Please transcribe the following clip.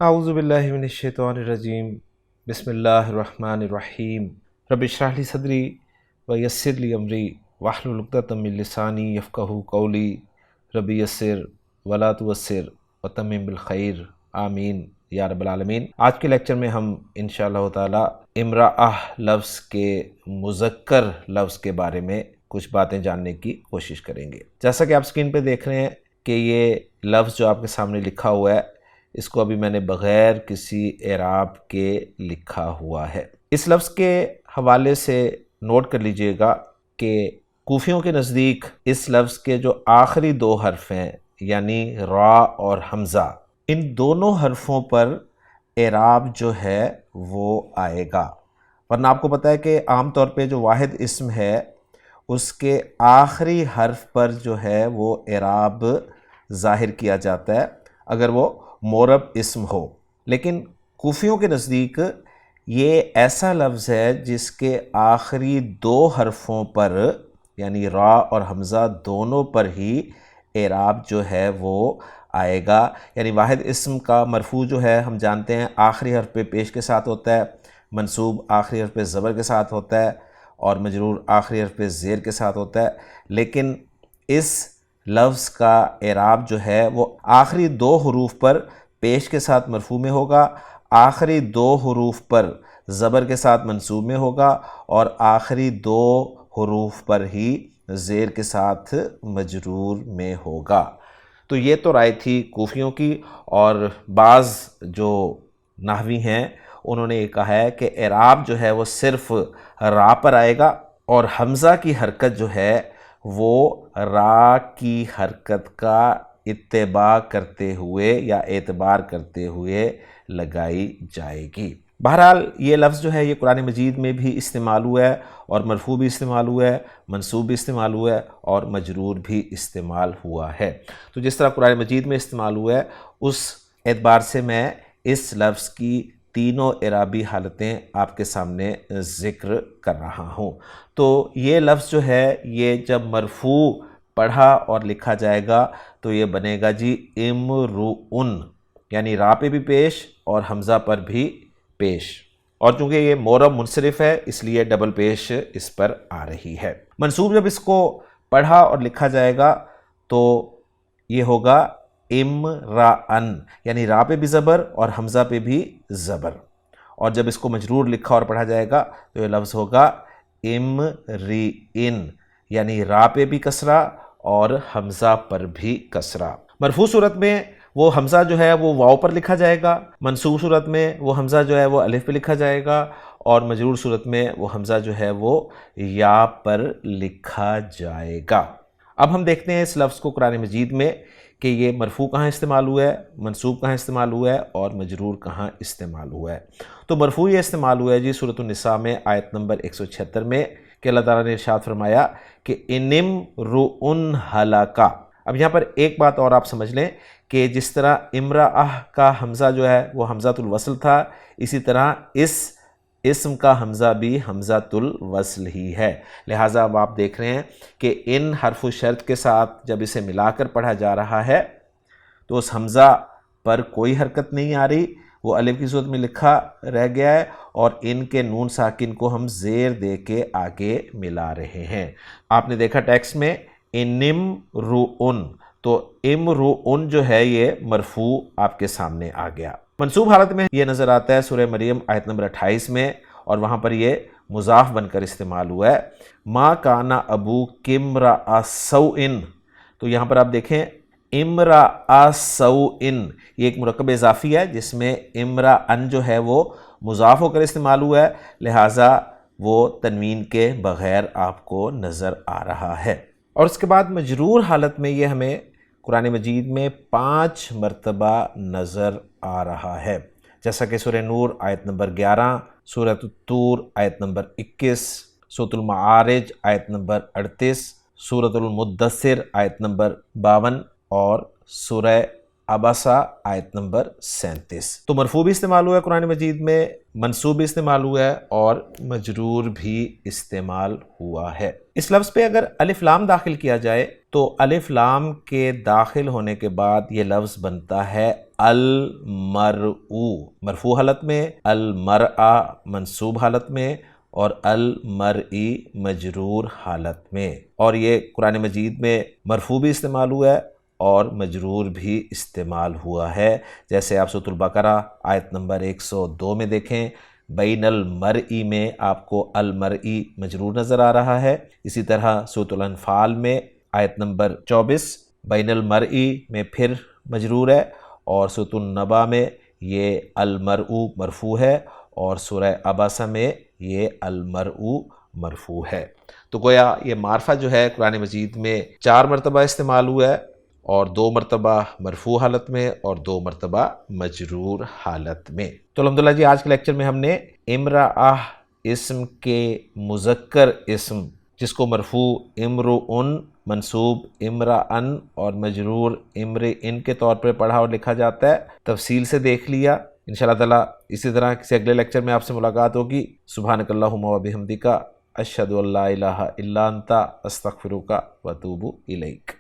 اعوذ باللہ من الشیطان الرجیم بسم اللہ الرحمن الرحیم رب اشرح لی صدری ویسر لی امری واحلل عقدۃ من لسانی یفقہوا قولی رب یسر ولا تعسر وتمم بالخیر آمین یا رب العالمین۔ آج کے لیکچر میں ہم انشاءاللہ تعالی امرأہ لفظ کے مذکر لفظ کے بارے میں کچھ باتیں جاننے کی کوشش کریں گے۔ جیسا کہ آپ سکرین پہ دیکھ رہے ہیں کہ یہ لفظ جو آپ کے سامنے لکھا ہوا ہے، اس کو ابھی میں نے بغیر کسی اعراب کے لکھا ہوا ہے۔ اس لفظ کے حوالے سے نوٹ کر لیجئے گا کہ کوفیوں کے نزدیک اس لفظ کے جو آخری دو حرف ہیں یعنی را اور حمزہ، ان دونوں حرفوں پر اعراب جو ہے وہ آئے گا، ورنہ آپ کو پتہ ہے کہ عام طور پہ جو واحد اسم ہے اس کے آخری حرف پر جو ہے وہ اعراب ظاہر کیا جاتا ہے اگر وہ معرب اسم ہو، لیکن کوفیوں کے نزدیک یہ ایسا لفظ ہے جس کے آخری دو حرفوں پر یعنی را اور حمزہ دونوں پر ہی اعراب جو ہے وہ آئے گا۔ یعنی واحد اسم کا مرفوع جو ہے ہم جانتے ہیں آخری حرف پہ پیش کے ساتھ ہوتا ہے، منصوب آخری حرف پہ زبر کے ساتھ ہوتا ہے، اور مجرور آخری حرف پہ زیر کے ساتھ ہوتا ہے، لیکن اس لفظ کا اعراب جو ہے وہ آخری دو حروف پر پیش کے ساتھ مرفوع میں ہوگا، آخری دو حروف پر زبر کے ساتھ منصوب میں ہوگا، اور آخری دو حروف پر ہی زیر کے ساتھ مجرور میں ہوگا۔ تو یہ تو رائے تھی کوفیوں کی، اور بعض جو نحوی ہیں انہوں نے یہ کہا ہے کہ اعراب جو ہے وہ صرف را پر آئے گا، اور حمزہ کی حرکت جو ہے وہ را کی حرکت کا اتباع کرتے ہوئے یا اعتبار کرتے ہوئے لگائی جائے گی۔ بہرحال یہ لفظ جو ہے یہ قرآن مجید میں بھی استعمال ہوا ہے، اور مرفوع بھی استعمال ہوا ہے، منصوب بھی استعمال ہوا ہے، اور مجرور بھی استعمال ہوا ہے۔ تو جس طرح قرآن مجید میں استعمال ہوا ہے اس اعتبار سے میں اس لفظ کی تینوں اعرابی حالتیں آپ کے سامنے ذکر کر رہا ہوں۔ تو یہ لفظ جو ہے یہ جب مرفوع پڑھا اور لکھا جائے گا تو یہ بنے گا جی امرؤن، یعنی را پہ بھی پیش اور حمزہ پر بھی پیش، اور چونکہ یہ معرب منصرف ہے اس لیے ڈبل پیش اس پر آ رہی ہے۔ منصوب جب اس کو پڑھا اور لکھا جائے گا تو یہ ہوگا امرأن، یعنی را پہ بھی زبر اور حمزہ پہ بھی زبر، اور جب اس کو مجرور لکھا اور پڑھا جائے گا تو یہ لفظ ہوگا امرئن، یعنی را پہ بھی کسرہ اور حمزہ پر بھی کسرہ۔ مرفوع صورت میں وہ حمزہ جو ہے وہ واو پر لکھا جائے گا، منصوب صورت میں وہ حمزہ جو ہے وہ الف پہ لکھا جائے گا، اور مجرور صورت میں وہ حمزہ جو ہے وہ یا پر لکھا جائے گا۔ اب ہم دیکھتے ہیں اس لفظ کو قرآن مجید میں کہ یہ مرفوع کہاں استعمال ہوا ہے، منصوب کہاں استعمال ہوا ہے، اور مجرور کہاں استعمال ہوا ہے۔ تو مرفوع یہ استعمال ہوا ہے جی سورۃ النساء میں آیت نمبر 176 میں کہ اللہ تعالیٰ نے ارشاد فرمایا کہ انمرؤن ہلکا۔ اب یہاں پر ایک بات اور آپ سمجھ لیں کہ جس طرح امرأہ کا حمزہ جو ہے وہ حمزۃ الوصل تھا، اسی طرح اس اسم کا حمزہ بھی حمزۃ الوصل ہی ہے، لہٰذا اب آپ دیکھ رہے ہیں کہ ان حرف و شرط کے ساتھ جب اسے ملا کر پڑھا جا رہا ہے تو اس حمزہ پر کوئی حرکت نہیں آ رہی، وہ الف کی صورت میں لکھا رہ گیا ہے، اور ان کے نون ساکن کو ہم زیر دے کے آگے ملا رہے ہیں۔ آپ نے دیکھا ٹیکسٹ میں انمرؤن، تو امرؤن جو ہے یہ مرفوع آپ کے سامنے آ گیا۔ منصوب حالت میں یہ نظر آتا ہے سورہ مریم آیت نمبر 28 میں، اور وہاں پر یہ مضاف بن کر استعمال ہوا ہے، ما کان ابوک امرأ سوء۔ تو یہاں پر آپ دیکھیں امرأ سوء، یہ ایک مرکب اضافی ہے جس میں امرأن جو ہے وہ مضاف ہو کر استعمال ہوا ہے، لہٰذا وہ تنوین کے بغیر آپ کو نظر آ رہا ہے۔ اور اس کے بعد مجرور حالت میں یہ ہمیں قرآن مجید میں 5 مرتبہ نظر آ رہا ہے، جیسا کہ سورہ نور آیت نمبر 11، سورۃ الطور آیت نمبر 21، سورۃ المعارج آیت نمبر 38، سورۃ المدثر آیت نمبر 52، اور سورہ عبسہ آیت نمبر 37۔ تو مرفوع بھی استعمال ہوا ہے قرآن مجید میں، منصوب بھی استعمال ہوا ہے، اور مجرور بھی استعمال ہوا ہے۔ اس لفظ پہ اگر الف لام داخل کیا جائے تو الف لام کے داخل ہونے کے بعد یہ لفظ بنتا ہے المرء مرفوع حالت میں، المرء منصوب حالت میں، اور المرئی مجرور حالت میں۔ اور یہ قرآن مجید میں مرفوع بھی استعمال ہوا ہے اور مجرور بھی استعمال ہوا ہے، جیسے آپ سورۃ البقرہ آیت نمبر 102 میں دیکھیں، بین المرئی میں آپ کو المرئی مجرور نظر آ رہا ہے۔ اسی طرح سورۃ الانفال میں آیت نمبر 24 بین المرئی میں پھر مجرور ہے، اور سورۃ النبا میں یہ المرء مرفوع ہے، اور سورہ عبسہ میں یہ المرء مرفوع ہے۔ تو گویا یہ معرفہ جو ہے قرآن مجید میں 4 مرتبہ استعمال ہوا ہے، اور 2 مرتبہ مرفوع حالت میں اور 2 مرتبہ مجرور حالت میں۔ تو الحمدللہ جی آج کے لیکچر میں ہم نے امرأہ اسم کے مذکر اسم جس کو مرفوع امرؤن، منصوب امرأن اور مجرور امرئن کے طور پر پڑھا اور لکھا جاتا ہے، تفصیل سے دیکھ لیا۔ انشاءاللہ تعالیٰ اسی طرح کسی اگلے لیکچر میں آپ سے ملاقات ہوگی۔ سبحانک اللہم و بحمدک، اشہد ان لا الہ الا انت، استغفرک و اتوب الیک۔